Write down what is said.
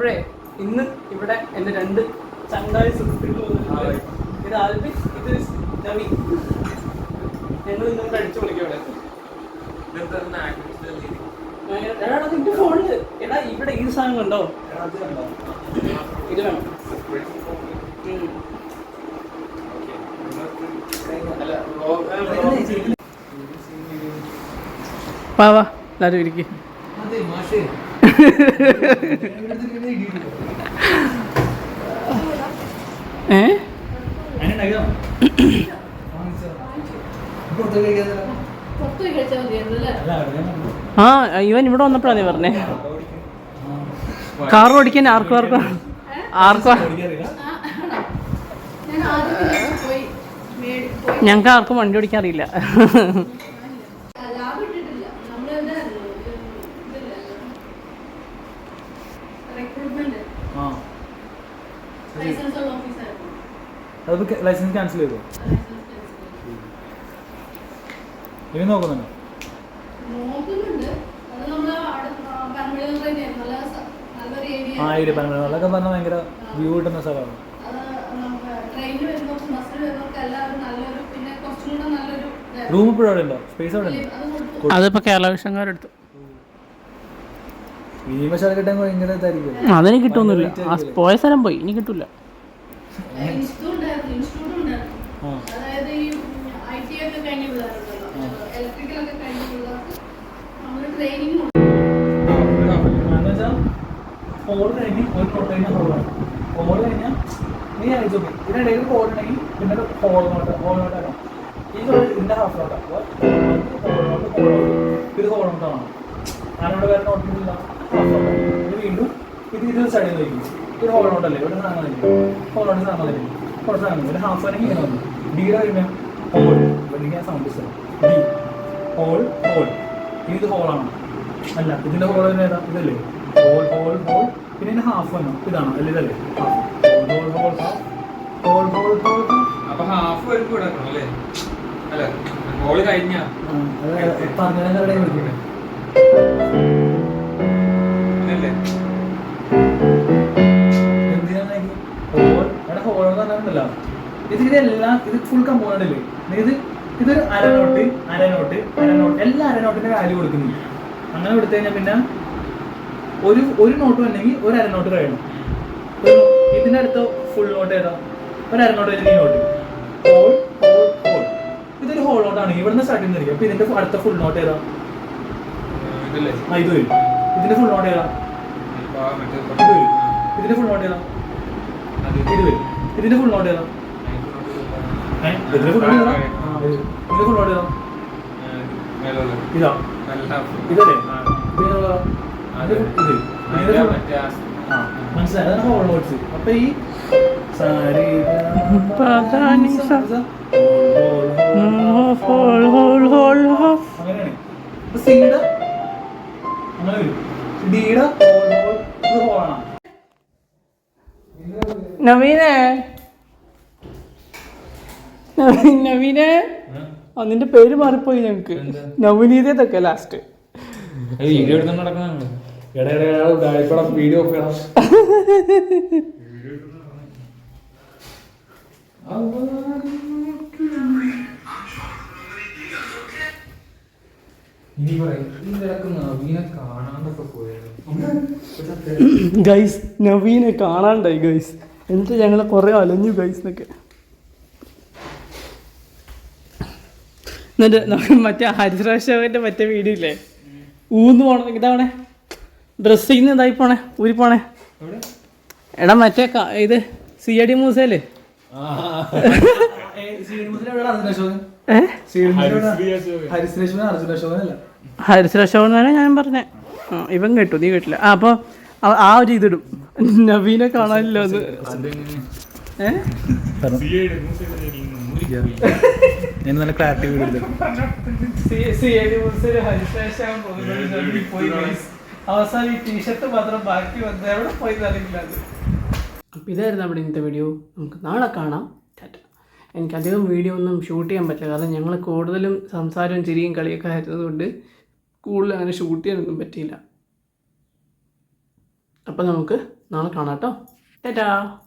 അപ്പോഴേ ഇന്ന് ഇവിടെ എൻ്റെ 2 ചങ്കായ സുഹൃത്തുക്കൾ വന്നിട്ടുണ്ട്. ഇത് ആൽബിൻ, ഇത് നവി. ഞങ്ങൾ ഇന്നോട്ട് അടിച്ചു വിളിക്കവിടെ. എടാ നിന്റെ ഫോണില് എടാ ഇവിടെ ഈ സാധനം കണ്ടോ? ഇത് വേണം. വാ വാ എല്ലാവരും ഇരിക്കും. ആ ഇവൻ ഇവിടെ വന്നപ്പോഴാണ് നീ പറഞ്ഞേ കാർ ഓടിക്കാൻ ആർക്കും ഞങ്ങൾക്ക് ആർക്കും വണ്ടി ഓടിക്കാൻ അറിയില്ല. ലൈസൻസ് ക്യാൻസൽ ചെയ്തോ? ഇനി നോക്കുന്നുണ്ടോ? പനമ്പള്ളൊക്കെ പറഞ്ഞാൽ ഭയങ്കര വ്യൂ കിട്ടുന്ന സ്ഥലമാണ്. റൂം ഇപ്പോഴും അവിടെ ഉണ്ടോ? സ്പേസ് അവിടെ ഉണ്ടോ? അതിപ്പോ കേരള വിഷയക്കാരെടുത്തു. ഭീമശാല കിട്ടാൻ ഭയങ്കര ഇതായിരിക്കും. അതിന് കിട്ടുമൊന്നുമില്ല. പോയ സ്ഥലം പോയി, ഇനി കിട്ടൂല. ഹോൾ കഴിഞ്ഞ് ഒരു പ്രൊട്ടൈന ഹോളാണ്. ഹോൾ കഴിഞ്ഞാൽ നീ അയച്ചു നോക്കി ഇതിനിടയിൽ ഹോൾ ഉണ്ടെങ്കിൽ പിന്നെ ഹോളിനോട്ടാക്കാം. ഇതിൻ്റെ ഹാഫ് നോട്ടാണ് ഇത് ഹോൾ നോട്ടാണ്. ഞാനിവിടെ വേറെ നോട്ടില്ല. ഹാഫ് നോട്ടാണ് ഇത് വീണ്ടും ഇത് സ്റ്റഡി നോക്കും. ഇത് ഹോൾ നോട്ടല്ലേ ഇവിടെ സാധനം നോക്കും. ഹോൾ നോട്ട് സാധനം തരും കുറച്ച് സാധനം ഒരു ഹാഫ് ആണെങ്കിൽ ഇങ്ങനെ വന്നു. ഡിയുടെ കഴിയുമ്പോൾ ഹോൾ ഇവിടെ സൗണ്ട് സ്ഥലം ഡി ഹോൾ ഹോൾ ഇത് ഹോളാണ്. അല്ല ഇതിൻ്റെ ഹോൾ തന്നെ ഏതാ? ഇതല്ലേ ഹോൾ ഹോൾ ഹോൾ പിന്നെ ഇതിൻ്റെ ഹാഫ് വന്നു. ഇതാണ് അല്ല ഇതല്ലേ half whole whole half whole whole whole. അപ്പൊ ഹാഫ് വരും ഇവിടെ അല്ലേ? അല്ല ഹോൾ കഴിഞ്ഞ പറഞ്ഞല്ലേ എന്തിനാണ് ഹോൾ അവിടെ ഹോൾ എന്ന് പറഞ്ഞിട്ടുണ്ടല്ലോ. ഇതിലെല്ലാം ഇത് ഫുൾ കമ്പോണന്റ് അല്ലേ? ഇതൊരു അരനോട്ട് എല്ലാ അരനോട്ടിന്റെ വാല്യൂ കൊടുക്കുന്നില്ല. അങ്ങനെ കൊടുത്തു കഴിഞ്ഞാൽ പിന്നെ ഒരു നോട്ട് വന്നെങ്കിൽ ഒരു അരനോട്ട് കഴിയണം. ഇതിന്റെ അടുത്ത ഫുൾ നോട്ട് ഏതാ? ഒരു അരനോട്ട് വരുന്ന ഈ നോട്ട് ഹോൾ ഹോൾ ഹോൾ. ഇതൊരു ഹോൾ നോട്ടാണ് ഇവിടുന്ന് സ്റ്റാർട്ട് ചെയ്യുന്നത്. അപ്പൊ ഇതിന്റെ അടുത്ത ഫുൾ നോട്ട് ഏതാ? ഇത് വരും. ഇതിന്റെ ഫുൾ നോട്ട് ഏതാ? ഇത് വരും. ഇതിന്റെ ഫുൾ നോട്ട് ഏതാ? ഇത് വരും. ഇതിന്റെ ഫുൾ നോട്ട് ഏതാ? ഇതിന്റെ ഫുൾ നോട്ട് ഏതാ? ഇതിന്റെ ഫുൾ നോട്ട് ഏതാ? ഇതാ ഇതല്ലേ? മനസ്സിലായി. അതാണ് ഹോൾ നോട്ട്സ്. അപ്പൊ ഈ അങ്ങനെയാണ്. സിയുടെ അങ്ങനെ വരും. ഡിയുടെ ഹോൾ ഹോൾ ഇത് ഹോളാണ്. നവീനെ നിന്റെ പേര് മാറിപ്പോയി ഞങ്ങക്ക്. നവനീതയൊക്കെ ലാസ്റ്റ് വീഡിയോ എടുത്തോണ്ട് നടക്കുന്നതാണ്. വീഡിയോ ഓഫ് ചെയ്യണം. ഗൈസ് നവീനെ കാണാണ്ടായി ഗൈസ്. എന്നിട്ട് ഞങ്ങളെ കുറെ അലഞ്ഞു ഗൈസ് എന്നൊക്കെ. എന്നിട്ട് മറ്റേ ഹരിശ്രാശവന്റെ മറ്റേ വീഡിയോ ഇല്ലേ ഊന്ന് പോണ ഇതാവണേ ഡ്രസ്സിന്ന് ഇതായി പോണേ ഊരി പോണേ. എടാ മറ്റേ ഇത് CID മൂസയില്ലേ? ഹരിശ്രാശവൻ തന്നെ ഞാൻ പറഞ്ഞേ. ഇവൻ കേട്ടു, നീ കേട്ടില്ല. അപ്പോൾ ആ ഒരു ഇതിടും നവീനെ കാണാനില്ല അത്. നല്ല ക്ലാരിറ്റി അവസാനം ഈ ടീഷർട്ട് മാത്രം ബാക്കി വന്നത് എവിടെ പോയി അറിയില്ല. അപ്പോൾ ഇതായിരുന്നു നമ്മുടെ ഇന്നത്തെ വീഡിയോ. നമുക്ക് നാളെ കാണാം. എനിക്കധികം വീഡിയോ ഒന്നും ഷൂട്ട് ചെയ്യാൻ പറ്റില്ല, കാരണം ഞങ്ങൾ കൂടുതലും സംസാരവും ചിരിയും കളിയൊക്കെ ആയിരുന്നതുകൊണ്ട് കൂടുതൽ അങ്ങനെ ഷൂട്ട് ചെയ്യാനൊന്നും പറ്റിയില്ല. അപ്പോൾ നമുക്ക് നാളെ കാണാം കേട്ടോ. ടാറ്റാ.